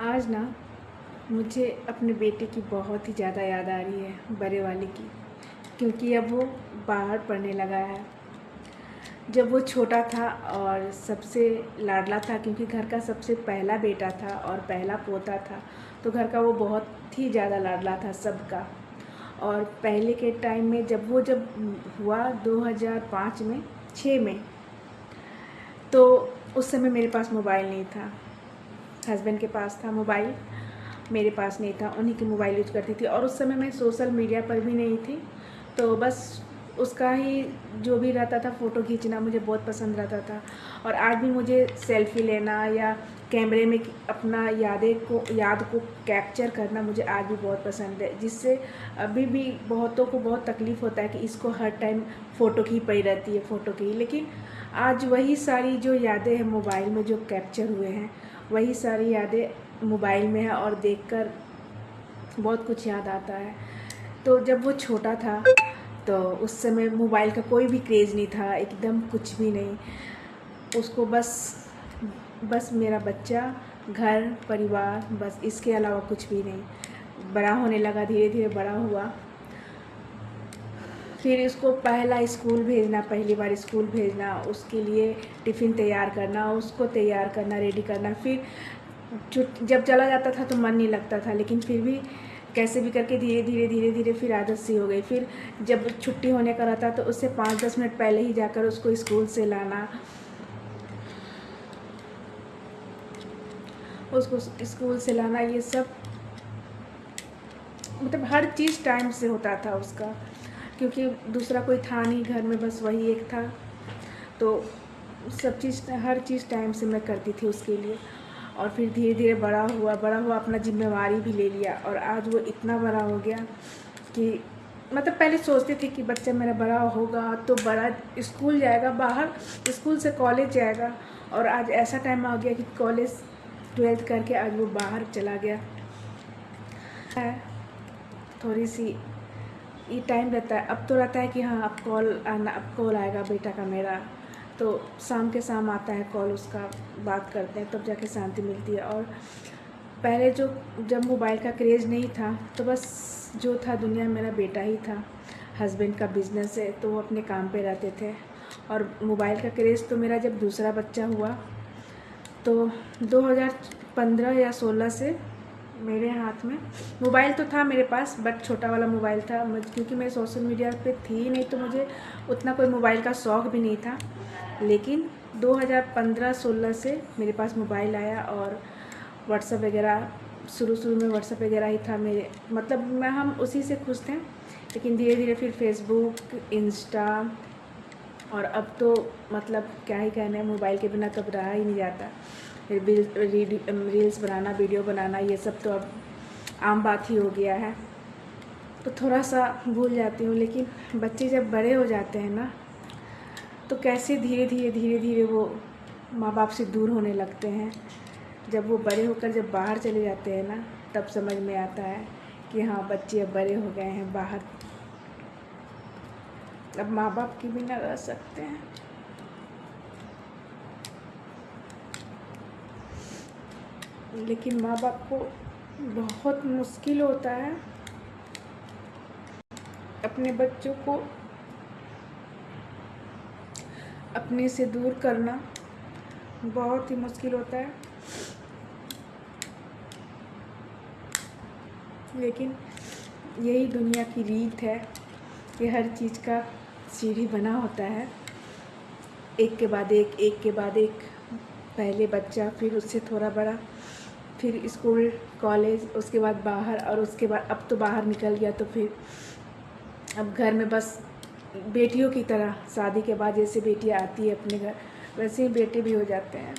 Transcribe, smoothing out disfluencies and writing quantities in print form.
आज ना मुझे अपने बेटे की बहुत ही ज़्यादा याद आ रही है, बड़े वाले की। क्योंकि अब वो बाहर पढ़ने लगा है। जब वो छोटा था और सबसे लाडला था, क्योंकि घर का सबसे पहला बेटा था और पहला पोता था, तो घर का वो बहुत ही ज़्यादा लाडला था सबका। और पहले के टाइम में जब हुआ 2005 में, 6 में, तो उस समय मेरे पास मोबाइल नहीं था। हस्बैंड के पास था मोबाइल, मेरे पास नहीं था। उन्हीं की मोबाइल यूज करती थी और उस समय मैं सोशल मीडिया पर भी नहीं थी, तो बस उसका ही जो भी रहता था फ़ोटो खींचना मुझे बहुत पसंद रहता था। और आज भी मुझे सेल्फ़ी लेना या कैमरे में अपना याद को कैप्चर करना मुझे आज भी बहुत पसंद है, जिससे अभी भी बहुतों को बहुत तकलीफ़ होता है कि इसको हर टाइम फ़ोटो की पड़ी रहती है, फ़ोटो की। लेकिन आज वही सारी जो यादें हैं मोबाइल में जो कैप्चर हुए हैं, वही सारी यादें मोबाइल में है और देखकर बहुत कुछ याद आता है। तो जब वो छोटा था तो उस समय मोबाइल का कोई भी क्रेज़ नहीं था, एकदम कुछ भी नहीं। उसको बस मेरा बच्चा, घर परिवार, बस इसके अलावा कुछ भी नहीं। बड़ा होने लगा, धीरे धीरे बड़ा हुआ। फिर इसको पहली बार स्कूल भेजना, उसके लिए टिफ़िन तैयार करना, उसको तैयार करना, रेडी करना। फिर जब चला जाता था तो मन नहीं लगता था, लेकिन फिर भी कैसे भी करके धीरे धीरे फिर आदत सी हो गई। फिर जब छुट्टी होने का रहता तो उससे 5-10 मिनट पहले ही जाकर उसको स्कूल से लाना, ये सब मतलब हर चीज़ टाइम से होता था उसका, क्योंकि दूसरा कोई था नहीं घर में, बस वही एक था। तो हर चीज़ टाइम से मैं करती थी उसके लिए। और फिर धीरे धीरे बड़ा हुआ, अपना जिम्मेवारी भी ले लिया। और आज वो इतना बड़ा हो गया कि मतलब पहले सोचते थे कि बच्चा मेरा बड़ा होगा तो बड़ा स्कूल जाएगा, बाहर स्कूल से कॉलेज जाएगा। और आज ऐसा टाइम आ गया कि कॉलेज 12th करके आज वो बाहर चला गया है। थोड़ी सी ये टाइम रहता है, अब तो रहता है कि हाँ अब कॉल आएगा बेटा का मेरा, तो शाम के शाम आता है कॉल उसका, बात करते हैं तब जाके शांति मिलती है। और पहले जब मोबाइल का क्रेज़ नहीं था तो बस जो था दुनिया में मेरा बेटा ही था। हस्बैंड का बिज़नेस है तो वो अपने काम पे रहते थे। और मोबाइल का क्रेज़ तो मेरा जब दूसरा बच्चा हुआ तो 2015 या 16 से मेरे हाथ में मोबाइल तो था मेरे पास, बट छोटा वाला मोबाइल था। क्योंकि मैं सोशल मीडिया पे थी नहीं, तो मुझे उतना कोई मोबाइल का शौक़ भी नहीं था। लेकिन 2015-16 से मेरे पास मोबाइल आया और व्हाट्सएप वगैरह, शुरू में व्हाट्सएप वगैरह ही था मेरे, मतलब हम उसी से खुश थे। लेकिन धीरे धीरे फिर फेसबुक, इंस्टा, और अब तो मतलब क्या ही कहना है, मोबाइल के बिना तो अब रहा ही नहीं जाता। फिर रील्स बनाना, वीडियो बनाना, ये सब तो अब आम बात ही हो गया है। तो थोड़ा सा भूल जाती हूँ। लेकिन बच्चे जब बड़े हो जाते हैं ना, तो कैसे धीरे धीरे वो माँ बाप से दूर होने लगते हैं। जब वो बड़े होकर जब बाहर चले जाते हैं ना, तब समझ में आता है कि हाँ बच्चे अब बड़े हो गए हैं, बाहर अब माँ बाप के बिना रह सकते हैं। लेकिन माँ बाप को बहुत मुश्किल होता है अपने बच्चों को अपने से दूर करना, बहुत ही मुश्किल होता है। लेकिन यही दुनिया की रीत है कि हर चीज़ का सीढ़ी बना होता है, एक के बाद एक। पहले बच्चा, फिर उससे थोड़ा बड़ा, फिर स्कूल, कॉलेज, उसके बाद बाहर, और उसके बाद अब तो बाहर निकल गया तो फिर अब घर में बस बेटियों की तरह, शादी के बाद जैसे बेटियाँ आती है अपने घर, वैसे ही बेटे भी हो जाते हैं।